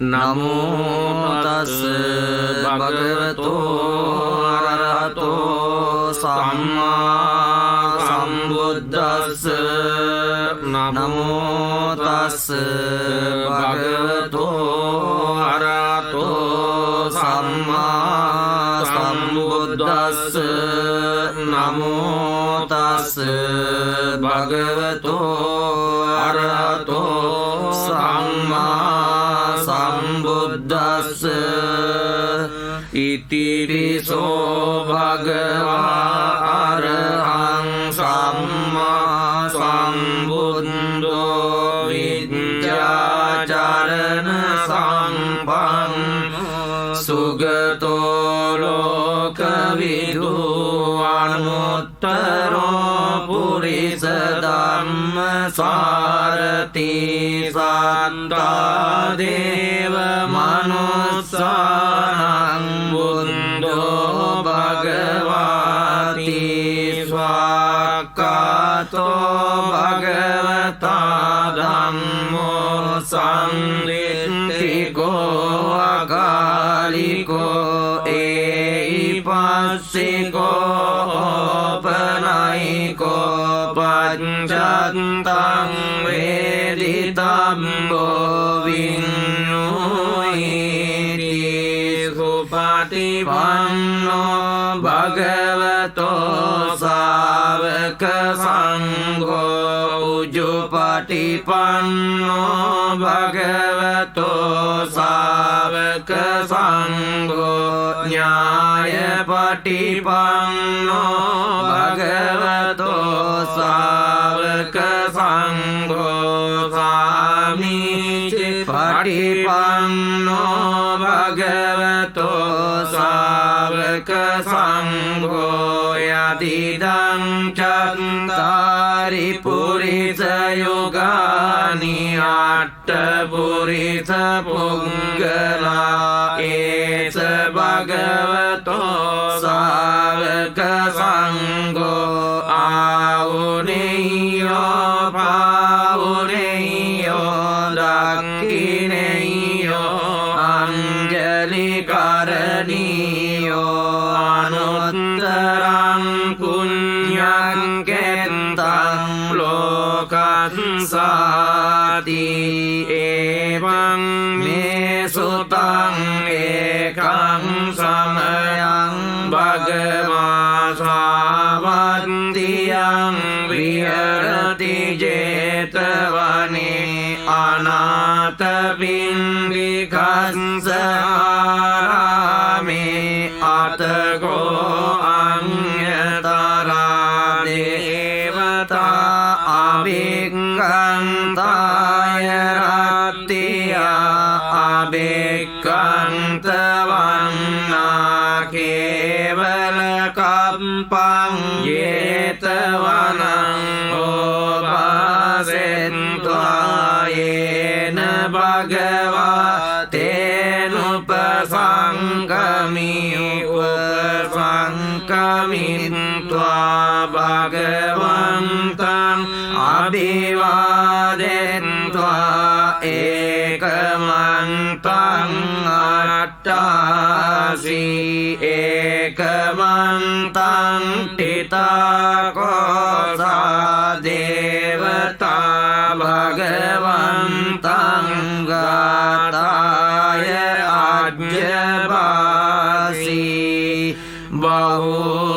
නමෝ තස් භගවතෝ අරහතෝ සම්මා සම්බුද්දස්ස නමෝ තස් භගවතෝ අරහතෝ සම්මා සම්බුද්දස්ස නමෝ තස් භගවතෝ අරහතෝ සම්මා සම්බුද්දස්ස ඉතිරිසෝ භගවා අරහං සම්මා සම්බුද්ධෝ විද්‍යාචරණ සම්පන්නෝ සුගතෝ ලෝකවිදු අනුත්තරෝ පුරිස ධම්ම සාරති සත්තා දේව මනුස්සානං බුද්ධෝ භගවාති ස්වාක්ඛාතෝ භගවතා ධම්මෝ සම්දිත්තිකෝ අකාලිකෝ ඒයිපස්සිකෝ පනයිකෝ පච්චත්තං වේදිතම්බෝ විඤ්ඤුයිති සුපටිපන්නෝ භගවතෝ සාවක සංඝෝ උජුපටිපන්නෝ භගවතෝ සාවක සංඝෝ ඥායපටිපන්නෝ භගවතෝ සාවක සංඝෝ සාමීචි පටිපන්නෝ භගවතෝ සාවක සංඝෝ යදිදං චත්තාරි පුරිස යුගානි අට්ඨ පුරිස පුංගලා ඒස භගවතෝ සාවක සංඝෝ ආවුනේයෝ පාවුනේයෝ දක්ඛිනේයෝ අංජලි කරණීයෝ අනුත්තරං පුඤ්ඤං කෙත්තං ලෝකස්සාති එවං මේ සුතං ඒකං සමයං භගවා සාවන්තියං විහෙරති ජේතවනේ අනාථ පින්ඩිකස්ස ආරාමේ අතකෝ අඤ්ඤතරා දේවතා අභික්ඛන්තාය රත්තියා අභික්ඛන්තවන්නා කේවල කම්පං ජේතවනං ඕපාසෙත්වා යේන භගවා තේනුපසංගමි උපසංගමිත්වා භගවන්තං අභිවාදෙත්වා ඒකමන්තං අට්ඨාසී ඒකමන්තං තිතාකෝසා දේවතා භගවන්තං ගාතාය අජ්ජපාසී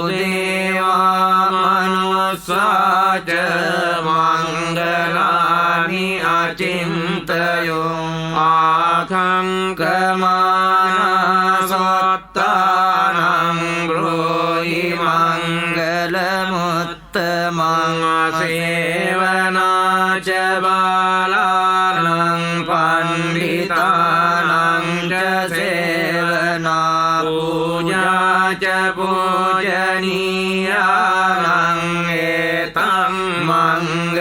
බහුදේවා මනුස්සාච මංගලානි අචින්තයෝ ආඛංකමානසත්තානං බ්‍රෝහි මංගලමුත්තමං සේවනාච බාලානං පණ්ඩිතානං ච සේවනා පූජාච පූජනීයානං ඒතං මංගලමුත්තමං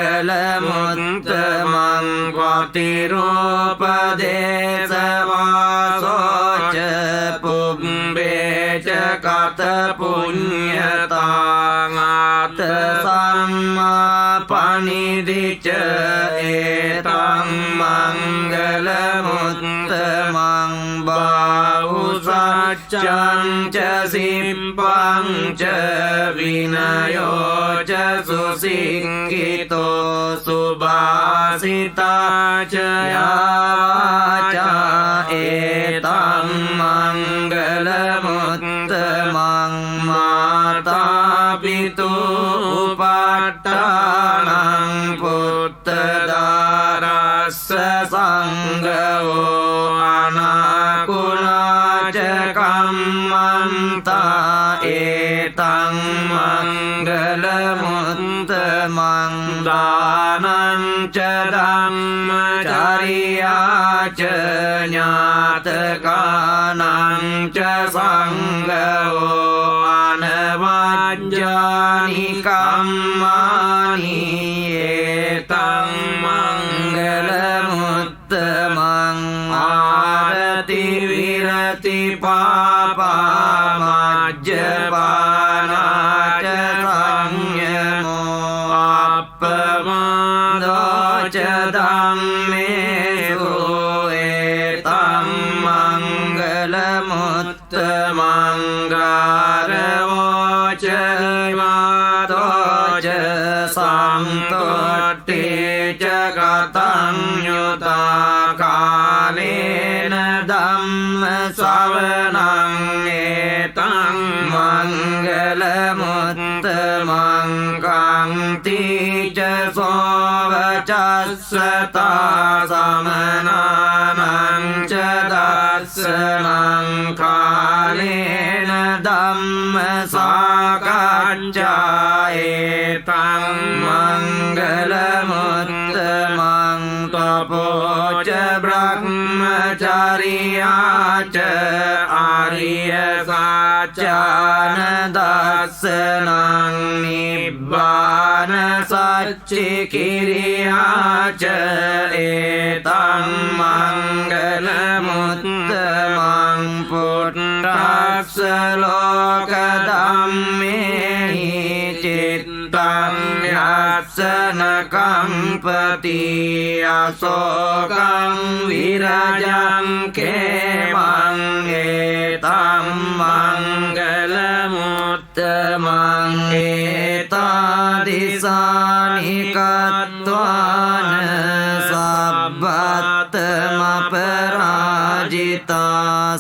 පතිරෝපදේශවාසෝච පුබ්බේච කත පුඤ්ඤතාං ආත සම්මා පනිදිච ඒතං මංගලමුත්තමං จังจะสิมปังจะวินัยจะสุสิงกิโตสุบาสิตาจะยาวาจาเอตังมังกลมุตตมังมาตาปิตุปัตตานังพุทธดารัสสะสังฆโออานาคุณาจะกัมมันตาเอตังมังกลมุตตมังดานันจะดัมมจาริยาจะญาตกานังจะสังฆโออานวัจจานิกัมมานิเอตังมังกลมุตตมังอารติวิรติปาปามัจจปานาจะสังยโมอัปปมาโดจะธัมเมสุเอตัมมังกลมุตตมังการโวจะมาโตจะสัมตุติจะกตัญญูตากาเลนะธัมมสาวนังเอตังมังกลมุตตมังกังติจะโสวจัสสตาสมนานังจะดัสสนังคาเลนะธัมมสากัจจาเอตังมังกลมุตตมังตโปจะบรมจาริยาจะอาริยสัจจานดัสสนังนิบบบานสัจจิกิริยาจะเอตังมังกลมุตตมังพุทธัสสะโลกธัมเมหิจิตตังยัสสนกัมปติอโศกังวิราจังเขมังเอตัมมังกลมุตตมังเอตาดิสานิกัตตวานสัพพัตตมปราจิตา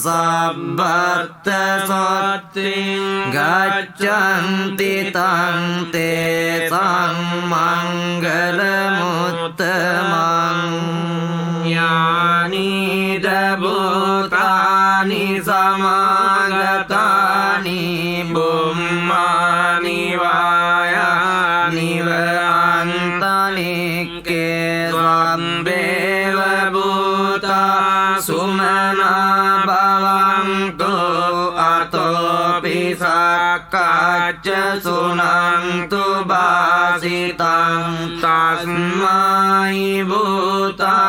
สัพพัตตสัตติกัจจันติตังเตสังมังกลมุตตมังญาณิดบุตานิสมังกตานิบุมมานิวายานิวอันตลิเกสัมเบวบุตาสุมาณาภวังตุอัตโตปิสักกัจจสุนันตุบาสิตังตัสมาหิบุตา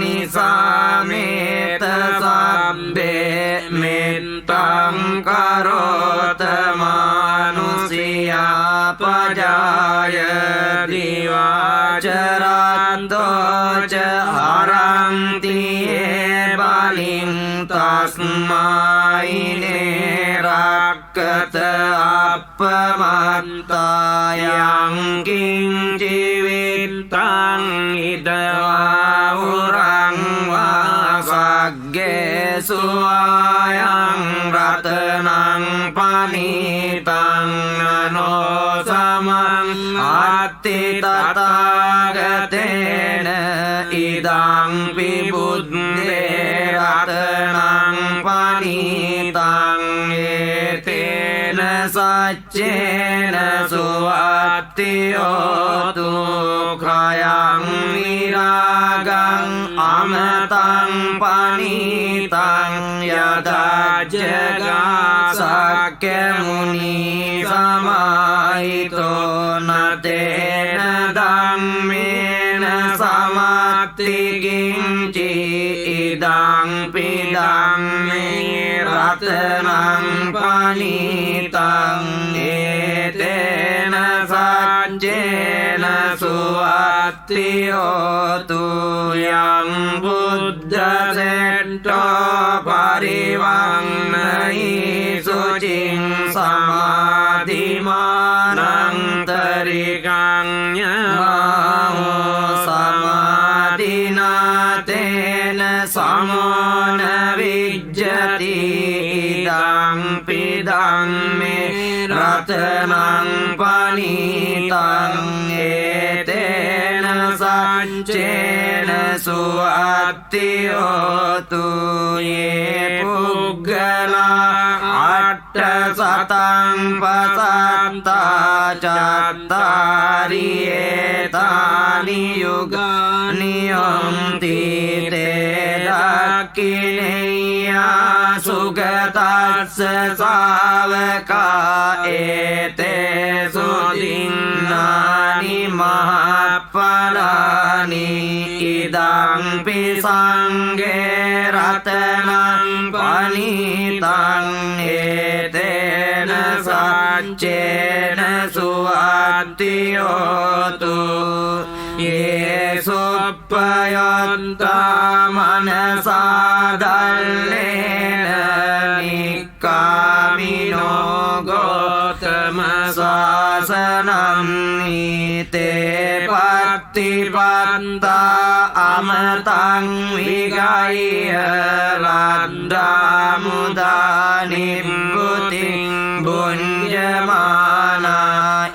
นิสาเมตสัพเพเมตตังกโรตมานุสิยาปจายติวาจรัตโตจะหารันติเอบาลิงตัสมาหิเนรักกตอัปปมัตตายังกิงชีวิตตังอิตวาหุรังวาสักเกสุอายังรัตนังปานิตังอโนสมังอัตติตตากเตนะอิดังปิบุตเตรัตนังปานิตังเอเตนะสัจเจนะสุวัตติโอตุขยังวิรากังอมตังปานิตังยตาเจกาสักเกมุนีสมาหิโตนะเตนะธัมเมนะสมาติกิงจิอิดังปิดังเมรัตนังปานิตังเอเตนะสัจเจนะสุว สุวัตติโยตุยังบุตตะเสตโตปริวังไนสุจิงสมาธิมานังตริกังยะมาโหสมาธินาเตนะสมโมนะวิจจติดังปิดังเมรัตนังปณิตังเอเตนะสัจเจนะสุวัตติโยตุเยปุกขลาอัตถสัตตังปัสสัตตาจัตตาริเอตานิยุกานิยมติเตดักขิเนยสุขตัสสะสาวกาเอเตสุตินนานิมหาปลานิอิดังปิสังเกรัตนังปณิตังเอเตนะสัจเจนะสุวัตติโยตุเยสุปยันตามนัสสาดัลเลนะนิกามิโนโกตมะสาสนัมนิเตปัตติปัตตาอมตังวิกายลัดดามุดานิบุติบุญญมานา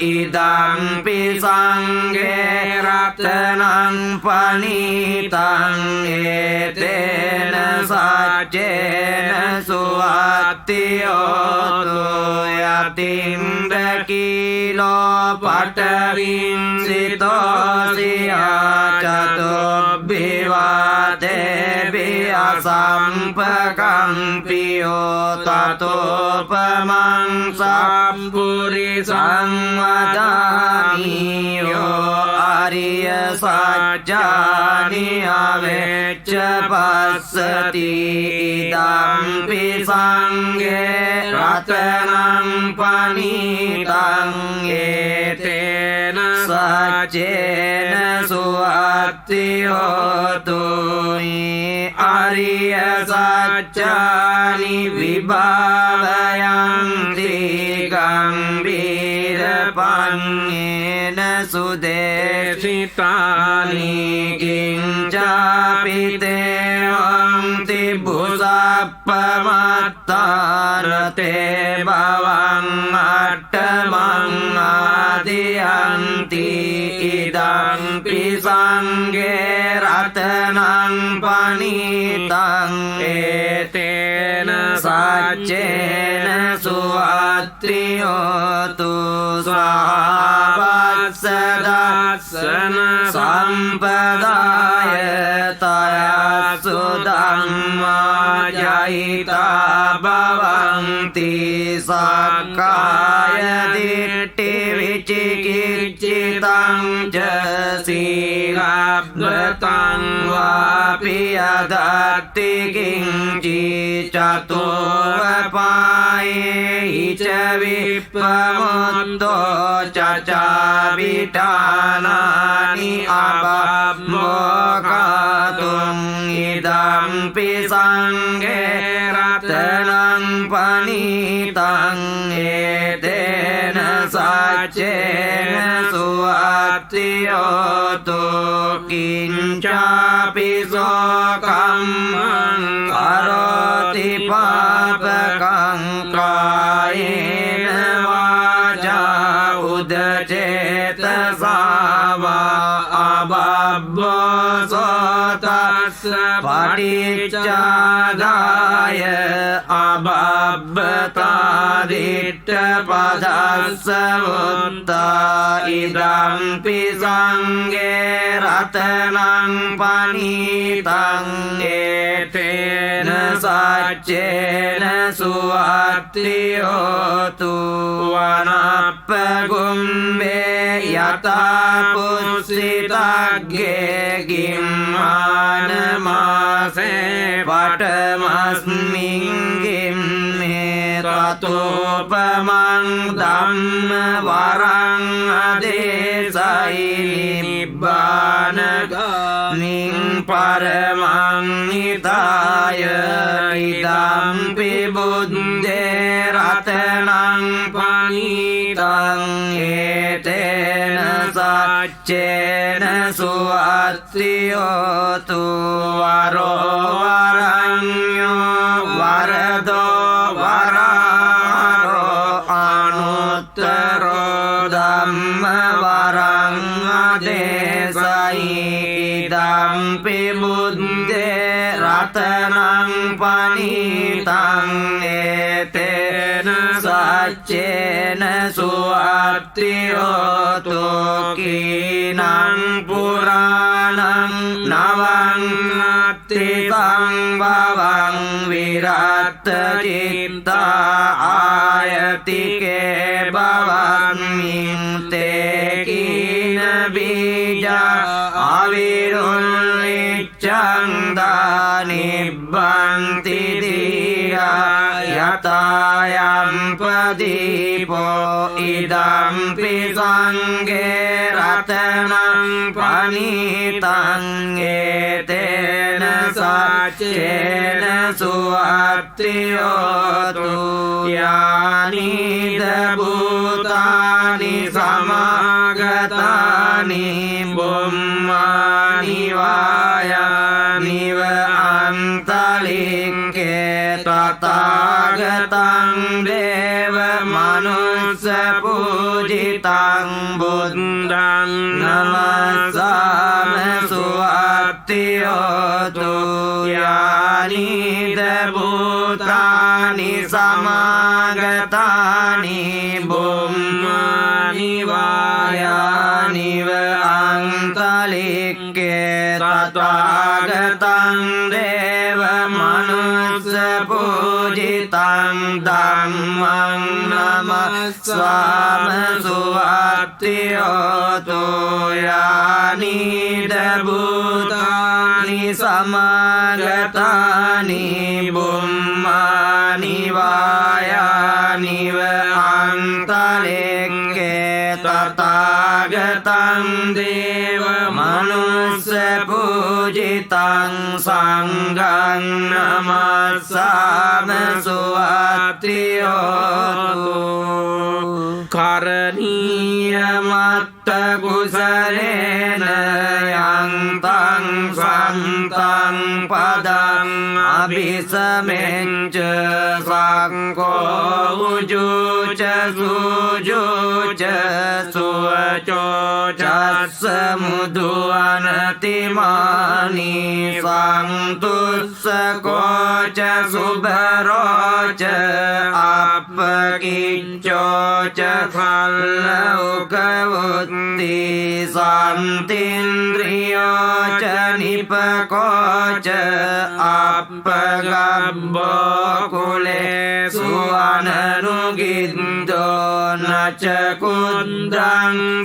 อิดังปิสังเกรัตนังปณิตังเอเตนะสัจเจนะสุวัตติโยตุยติมเดกิโลปัตตวิงสิโตสิยาจตุบิวาเตบิอาสัมปะกัมปิโยตโตปะมังสัมปุริสังวดานิโยอริยสัจจานิอเวชชปัสสติอิดัมปิสังเกรัตนังปณิตังเอเตนะสัจเจนะสุวัตติโยตุอริยสัจจานิวิภาวยังติกัมบีรปัญเยนะสุเดชิตานิกิงจาปิเตวังติบุสัพพมัตตานเตภวังอัตตมังอาทิยันติอิดังปิสังเกรัตนังปณิตังเอเตนะสัจเจนะสุวัตติโยตุสาวัสสดัสสนะสัมปดายตายสุดัมมาจายตาภวังติสักกายทิฏฐิวิจิกิจจิตังจสีลับตังวาปิยดัตติกิงจิจตุวปายหิจวิปมุตโตจัจจาวิธานานิอาบัมโมกาตุงอิดัมปิสังเกรัตนังปณิตังเอเตนะสัจเจนะสุวัตติโยตุกิญจาปิโสกัมมังกโรติปาปะกังกายเนวาจาอุดเจตสาวาอาบัพโพโสตัสสะปฏิจจารายอาบัพตาดิตถปัสสะวุตตาอิดัมปิสังเกรัตนังปณิตังเอเตนะสัจเจนะสุวัตติโยตุวานัปปะกุมเบยตาปุสิตักเกกิมมานมาเสปัตมัสมิงกิมเมตตุปมังดัมมวรังอเดสัยนิบ परमं निताय इदम्पि बुद्धे रत्नं पनीतं एतेन सच्चेन सुअत्रियोतु वरो वरण्यो वरदो वरारो अनुत्तरो धम्मवरं अदेशयिदम्पि बुद्धे रत्नं पनीतं एतेन सच्चेन सुअत्रियोतु कीनं पुराणं नवन्नत्तितं भवं विरक्तचित्ता आयतिके भवन्मिं ते कीन बीजा अविरुल्लिच्छन्दानिब्बन्ति धीरा यतायं प्रदीपो इदम्पि संगे रत्नं पनीतं एतेन सच्चेन सुअत्रियोतु यानि भूतानि समागतानि बुम्मानि वायानिव अन्तलिङ्गे तथागतं देवमनुष्यपूजितं बुद्धं नमस्सामि सुअत्रियोतु यानि भूतानि समागतानि बुम्मानि वायानिव अन्तलिङ्गे तथागतं देवमनुष्यपूजितं धम्मं नमस्सामि सुअत्रियोतु यानि भूतानि समागतानि बुम्मानि वायानिव अन्तलिङ्गे तथागतं देवमनुष्यपूजितं संඝं नमस्सामि सुअत्रियोतु करणीयमत्तकुशलेन यन्तं सन्तं पदम् अभिसमेञ्च संको उजुच सुजुच सुवचो च समुद्वनतिमानि सन्तुस्सको च सुभरो च अपकिञ्चो च फलौकवुत्ति शान्तीन्द्रियो च निपको च अपगब्बो कुले सुअननुगिन्दो न च कुन्द्रं